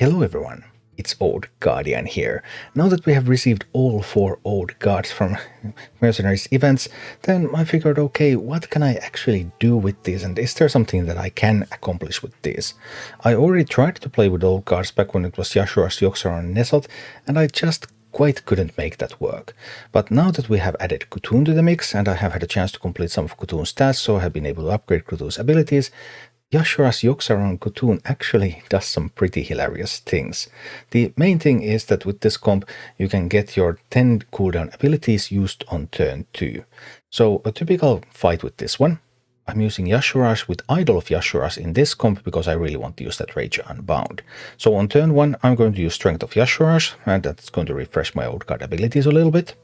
Hello everyone, it's Old Guardian here. Now that we have received all 4 Old Gods from Mercenaries events, then I figured, okay, what can I actually do with these, and is there something that I can accomplish with these? I already tried to play with Old Gods back when it was Yashuras, Yogg-Saron and Nefarian, and I just quite couldn't make that work. But now that we have added C'Thun to the mix, and I have had a chance to complete some of C'Thun's tasks, so I have been able to upgrade C'Thun's abilities, Yashuras, Yogg-Saron and C'Thun actually does some pretty hilarious things. The main thing is that with this comp you can get your 10 cooldown abilities used on turn 2. So a typical fight with this one, I'm using Yashuras with Idol of Yashuras in this comp because I really want to use that Rage Unbound. So on turn 1 I'm going to use Strength of Yashuras, and that's going to refresh my old card abilities a little bit.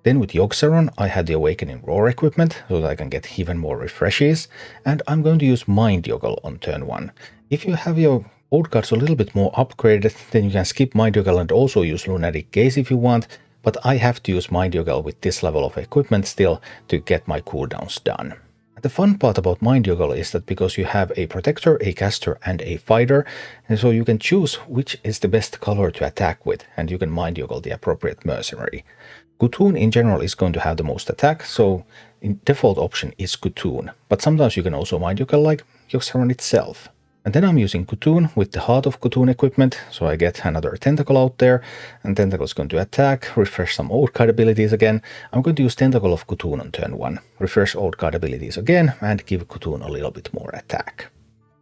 Then with Yogg-Saron, I had the Awakening Roar equipment, so that I can get even more refreshes, and I'm going to use Mind Yoggle on turn 1. If you have your old cards a little bit more upgraded, then you can skip Mind Yoggle and also use Lunatic Gaze if you want, but I have to use Mind Yoggle with this level of equipment still to get my cooldowns done. The fun part about Mind Yoggle is that because you have a Protector, a Caster and a Fighter, and so you can choose which is the best color to attack with, and you can Mind Yoggle the appropriate mercenary. C'Thun in general is going to have the most attack, so in default option is C'Thun, but sometimes you can also Mind Yoggle like Yogg-Saron itself. And then I'm using C'Thun with the Heart of C'Thun equipment, so I get another Tentacle out there, and Tentacle is going to attack, refresh some old card abilities again. I'm going to use Tentacle of C'Thun on turn 1, refresh old card abilities again, and give C'Thun a little bit more attack.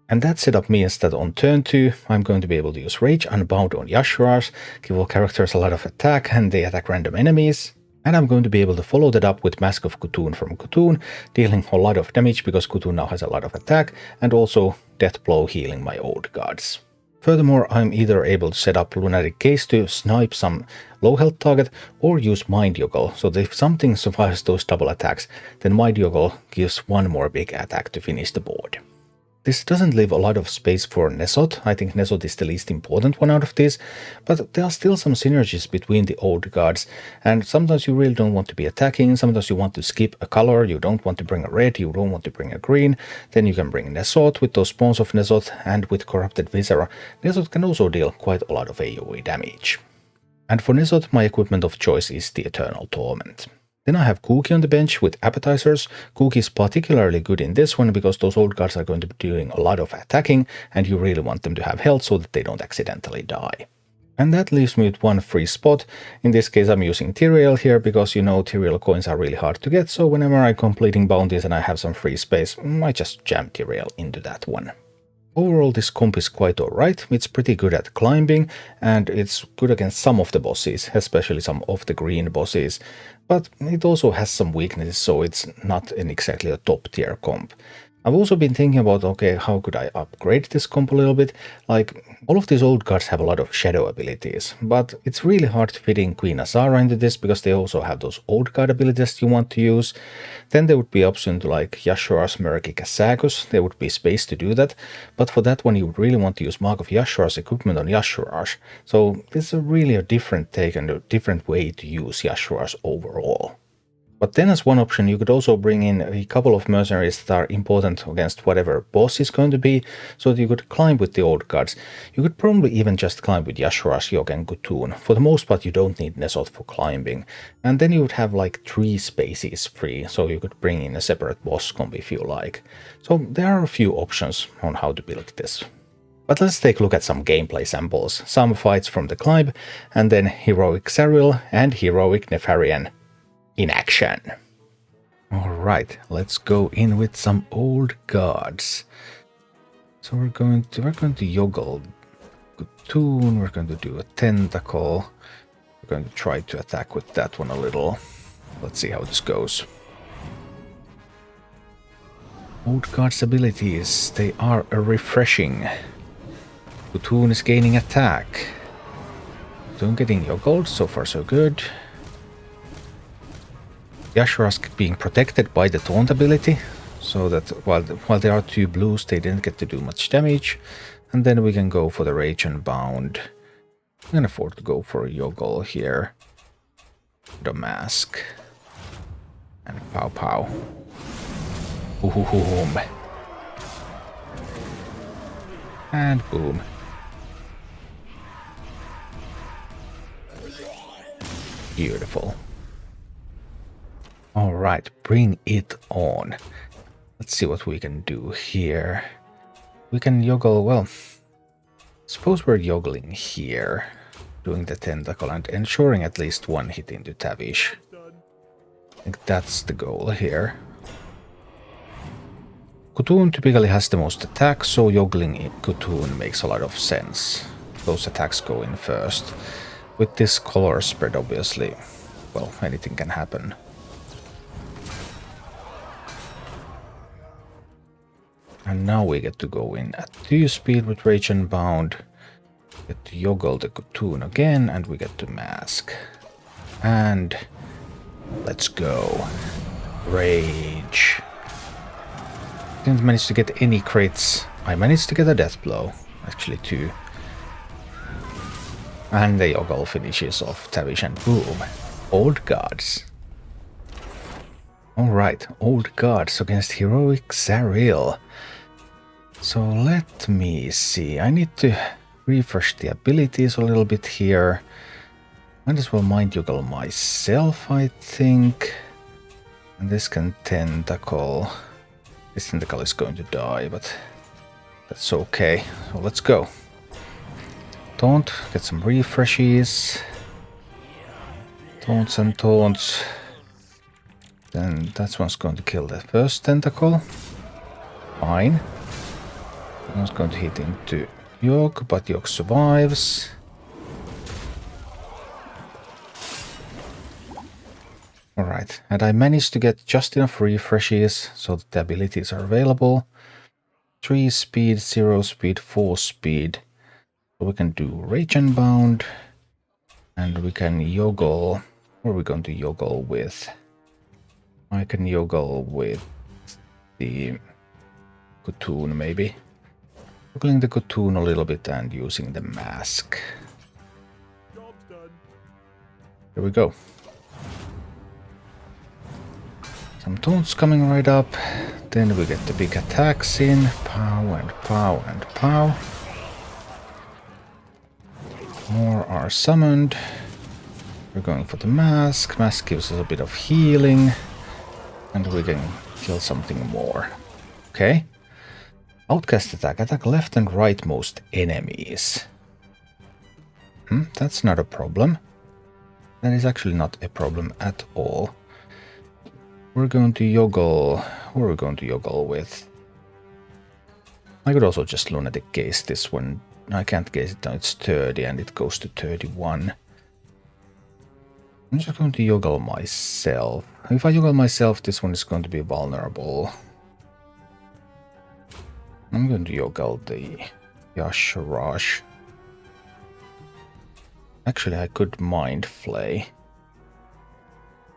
And that setup means that on turn 2, I'm going to be able to use Rage Unbound on Yashuras, give all characters a lot of attack and they attack random enemies. And I'm going to be able to follow that up with Mask of C'Thun from C'Thun, dealing a lot of damage because C'Thun now has a lot of attack, and also Death Blow healing my old gods. Furthermore, I'm either able to set up Lunatic Gaze to snipe some low health target, or use Mind Yoggle, so that if something survives those double attacks, then Mind Yoggle gives one more big attack to finish the board. This doesn't leave a lot of space for Nefarian. I think Nefarian is the least important one out of this, but there are still some synergies between the old gods, and sometimes you really don't want to be attacking, sometimes you want to skip a color, you don't want to bring a red, you don't want to bring a green, then you can bring Nefarian with those spawns of Nefarian, and with Corrupted Viscera, Nefarian can also deal quite a lot of AoE damage. And for Nefarian, my equipment of choice is the Eternal Torment. Then I have Cookie on the bench with Appetizers. Cookie is particularly good in this one because those old gods are going to be doing a lot of attacking, and you really want them to have health so that they don't accidentally die. And that leaves me with one free spot. In this case I'm using Tyrael here because you know Tyrael coins are really hard to get, so whenever I'm completing bounties and I have some free space, I just jam Tyrael into that one. Overall, this comp is quite alright. It's pretty good at climbing, and it's good against some of the bosses, especially some of the green bosses. But it also has some weaknesses, so it's not exactly a top tier comp. I've also been thinking about, okay, how could I upgrade this comp a little bit? Like, all of these old cards have a lot of shadow abilities, but it's really hard to fit in Queen Azara into this because they also have those old card abilities you want to use. Then there would be option to like Yashuras, Mercs Casagus, there would be space to do that, but for that one you would really want to use Mark of Yashuras equipment on Yashuras. So this is really a different take and a different way to use Yashuras overall. But then as one option you could also bring in a couple of mercenaries that are important against whatever boss is going to be, so that you could climb with the old cards. You could probably even just climb with Yashuras, Yogg and C'Thun. For the most part you don't need Nefarian for climbing. And then you would have like 3 spaces free, so you could bring in a separate boss comp if you like. So there are a few options on how to build this. But let's take a look at some gameplay samples, some fights from the climb, and then Heroic Xaril and Heroic Nefarian in action. Alright, let's go in with some old gods. So we're going to Yoggle C'Thun, we're going to do a Tentacle. We're going to try to attack with that one a little. Let's see how this goes. Old gods abilities, they are refreshing. C'Thun is gaining attack. C'Thun getting Yoggled, so far so good. Yashuras being protected by the Taunt ability, so that while there are 2 blues they didn't get to do much damage. And then we can go for the Rage Unbound. I can afford to go for a Yoggle here. The Mask. And pow pow. Boom. And boom. Beautiful. Alright, bring it on. Let's see what we can do here. We can yoggle, well, suppose we're yoggling here, doing the tentacle and ensuring at least one hit into Tavish. I think that's the goal here. Khotun typically has the most attacks, so yoggling Khotun makes a lot of sense. Those attacks go in first. With this color spread, obviously, well, anything can happen. And now we get to go in at 2 speed with Rage and Bound. Get to yoggle the Khotun again, and we get to mask. And let's go. Rage. Didn't manage to get any crits. I managed to get a death blow. Actually 2. And the yoggle finishes off Tavish and boom. Old Gods. Alright, Old Gods against Heroic Xaril. So let me see. I need to refresh the abilities a little bit here. Might as well mind yoggle myself, I think. And this can tentacle. This tentacle is going to die, but that's okay. So let's go. Taunt, get some refreshes. Taunts and taunts. Then that one's going to kill the first tentacle. Fine. That one's going to hit into Yogg, but Yogg survives. Alright, and I managed to get just enough refreshes so that the abilities are available. 3 speed, 0 speed, 4 speed. So we can do Rage and Bound. And we can yoggle. What are we going to yoggle with? I can yoggle with the Khotun maybe. Yoggling the Khotun a little bit and using the mask. Here we go. Some taunts coming right up. Then we get the big attacks in. Pow and pow and pow. More are summoned. We're going for the mask. Mask gives us a bit of healing. And we can kill something more. Okay. Outcast attack. Attack left and right most enemies. That's not a problem. That is actually not a problem at all. We're going to yoggle. Who are we going to yoggle with? I could also just lunatic gaze this one. I can't gaze it now. It's 30 and it goes to 31. I'm just going to yoggle myself. If I yoggle myself, this one is going to be vulnerable. I'm going to yoggle the Yogg-Saron. Actually, I could mind flay.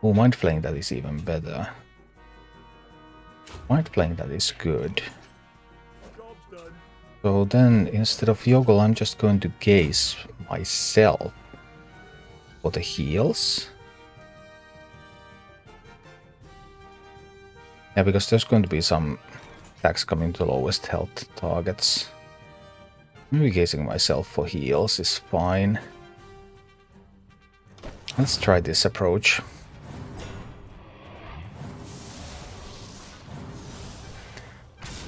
Oh, mind flaying that is even better. Mind flaying that is good. So then, instead of yoggle, I'm just going to gaze myself for the heals. Yeah, because there's going to be some attacks coming to the lowest health targets. Maybe gazing myself for heals is fine. Let's try this approach.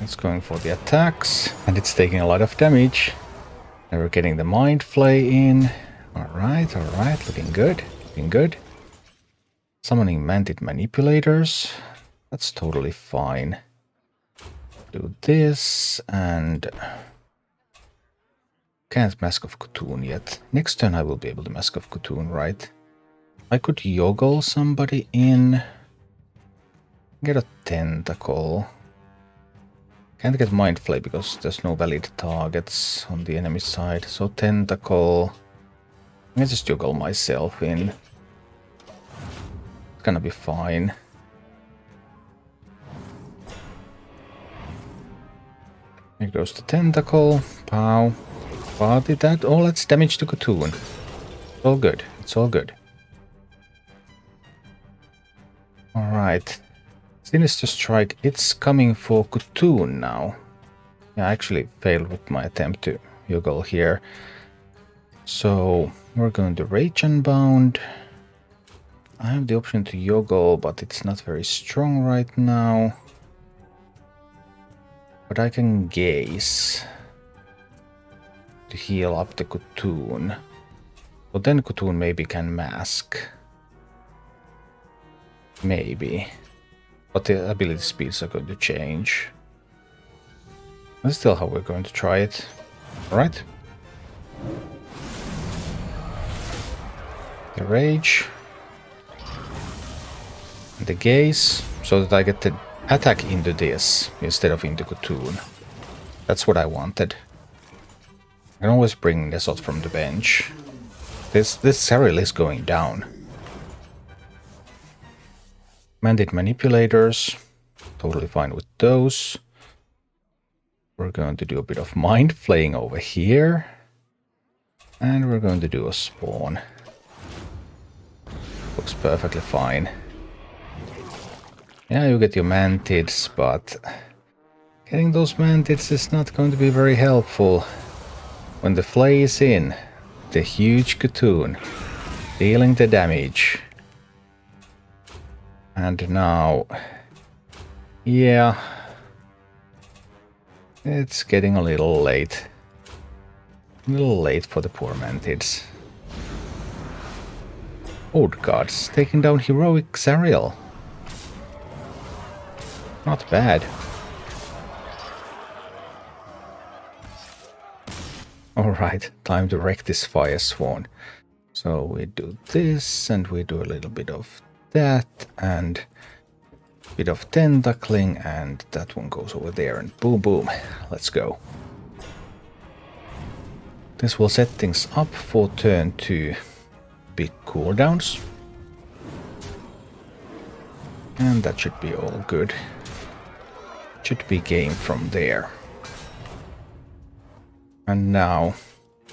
It's going for the attacks, and it's taking a lot of damage. And we're getting the mind flay in. Alright, looking good, looking good. Summoning Mantid Manipulators. That's totally fine. Do this, and can't Mask of Khotun yet. Next turn I will be able to Mask of Khotun, right? I could yoggle somebody in. Get a tentacle. Can't get Mind Flay because there's no valid targets on the enemy side. So tentacle. I can just yoggle myself in. It's gonna be fine. Here goes the tentacle. Pow. What did that? Oh, that's damage to Khotun. It's all good. It's all good. Alright. Sinister Strike. It's coming for Khotun now. Yeah, I actually failed with my attempt to yoggle here. So We're going to Rage Unbound. I have the option to Yoggle, but it's not very strong right now. But I can Gaze to heal up the Cocoon. But then Cocoon maybe can Mask. Maybe. But the ability speeds are going to change. That's still how we're going to try it. Alright. The Rage. And the Gaze. So that I get the attack into this instead of into Cocoon. That's what I wanted. I can always bring this out from the bench. This Xaril is going down. Mandate Manipulators. Totally fine with those. We're going to do a bit of Mind Flaying over here. And we're going to do a Spawn. Looks perfectly fine. Yeah, you get your Mantids, but getting those Mantids is not going to be very helpful. When the Flay is in, the huge Cocoon, dealing the damage. And now, yeah, it's getting a little late. A little late for the poor Mantids. Old Gods taking down Heroic Xaril. Not bad. Alright, time to wreck this Fire Swan. So we do this, and we do a little bit of that, and a bit of tentacling, and that one goes over there, and boom boom, let's go. This will set things up for turn 2 big cooldowns. And that should be all good. Should be game from there. And now,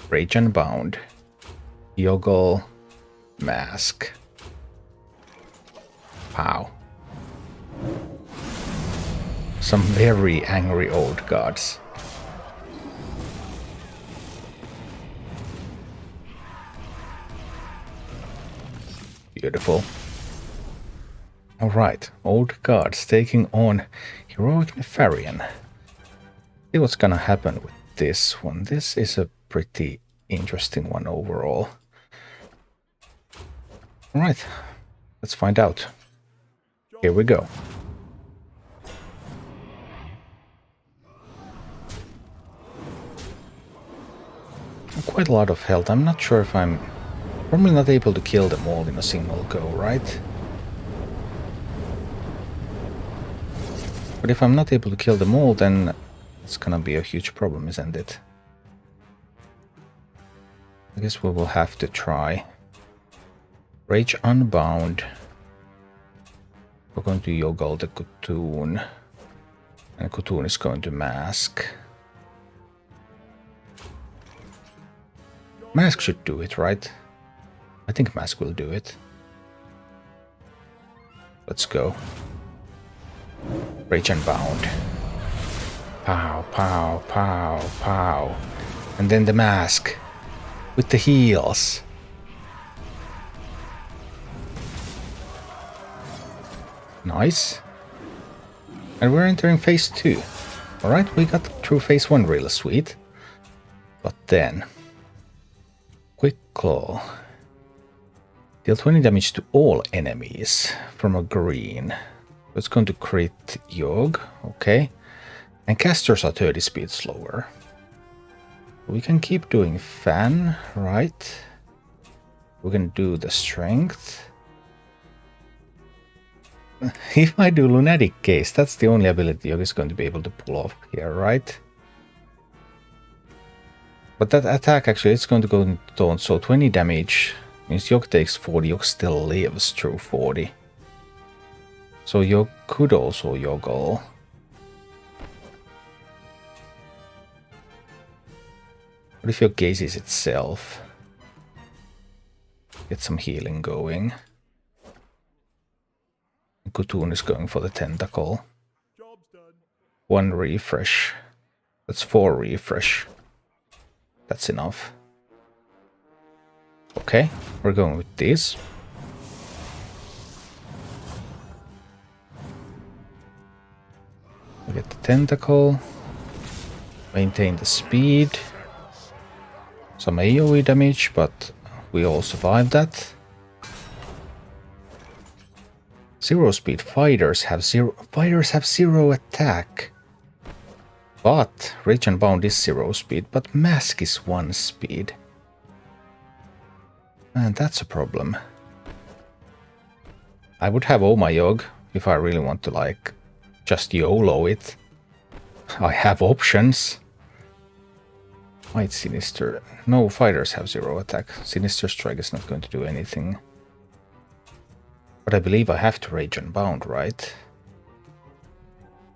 Rage Unbound, Yoggle, Mask. Wow. Some very angry old gods. Beautiful. Alright, old gods taking on Heroic Nefarian. See what's gonna happen with this one. This is a pretty interesting one overall. Alright, let's find out. Here we go. Quite a lot of health. I'm not sure if I'm probably not able to kill them all in a single go, right? But if I'm not able to kill them all, then it's gonna be a huge problem, isn't it? I guess we will have to try. Rage Unbound. We're going to Yoggle the Cocoon. And Cocoon is going to Mask. Mask should do it, right? I think Mask will do it. Let's go. Rage Unbound. Pow, pow, pow, pow. And then the Mask. With the heals. Nice. And we're entering phase 2. Alright, we got through phase 1 real sweet. But then... Quick Claw. Deal 20 damage to all enemies from a green. It's going to crit Yogg, okay. And casters are 30 speed slower. We can keep doing Fan, right? We can do the Strength. If I do Lunatic Gaze, that's the only ability Yogg is going to be able to pull off here, right? But that attack actually is going to go into taunt, so 20 damage means Yogg takes 40, Yogg still lives through 40. So Yogg could also Yoggle. What if Yogg gazes itself? Get some healing going. Cocoon is going for the tentacle. 1 refresh. That's 4 refresh. That's enough. Okay, we're going with this. We get the tentacle. Maintain the speed. Some AoE damage, but we all survived that. 0 speed. Fighters have zero attack. But Rage and Bound is 0 speed, but Mask is 1 speed. And that's a problem. I would have Oh My Yogg if I really want to like just YOLO it. I have options. Might Sinister. No, fighters have 0 attack. Sinister Strike is not going to do anything. But I believe I have to Rage and Bound, right?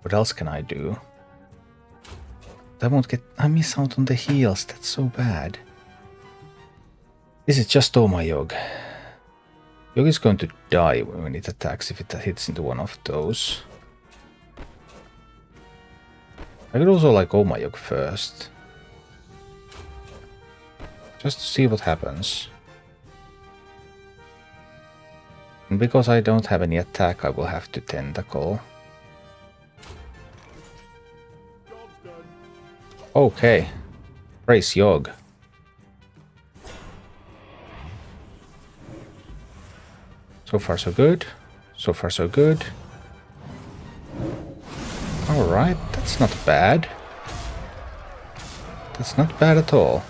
What else can I do? I miss out on the heals, that's so bad. Is it just Oh My Yogg? Yogg is going to die when it attacks if it hits into one of those. I could also like Oh My Yogg first. Just to see what happens. And because I don't have any attack, I will have to Tentacle. Okay. Praise Yogg. So far so good. So far so good. Alright, that's not bad. That's not bad at all.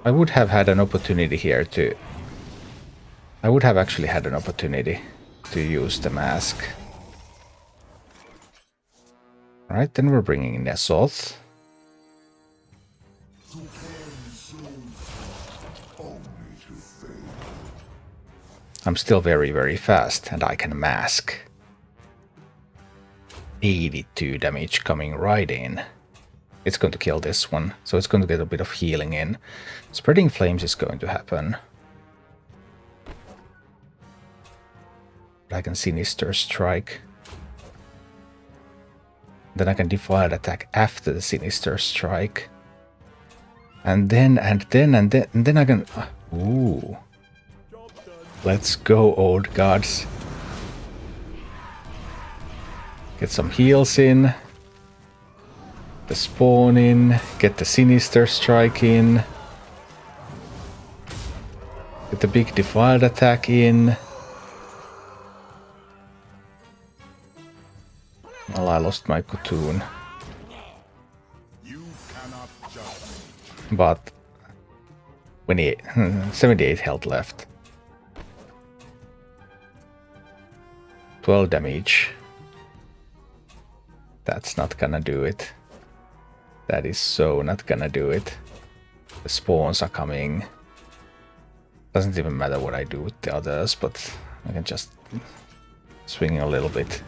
I would have had an opportunity here to... I would have actually had an opportunity to use the mask. Alright, then we're bringing in Assault. I'm still very, very fast, and I can mask. 82 damage coming right in. It's going to kill this one, so it's going to get a bit of healing in. Spreading Flames is going to happen. But I can Sinister Strike. Then I can Defiled Attack after the Sinister Strike. And then I can... Ooh. Let's go, Old Gods. Get some heals in. The spawn in. Get the Sinister Strike in. Get the big Defiled Attack in. Well, I lost my Cocoon. But 78 health left. 12 damage. That's not gonna do it. That is so not gonna do it. The spawns are coming. Doesn't even matter what I do with the others, but I can just swing a little bit.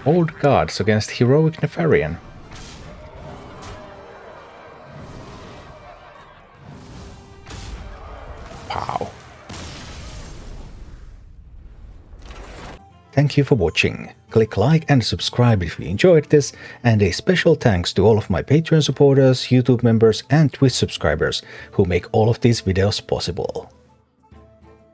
Old Gods against Heroic Nefarian. Pow. Thank you for watching. Click like and subscribe if you enjoyed this, and a special thanks to all of my Patreon supporters, YouTube members and Twitch subscribers who make all of these videos possible.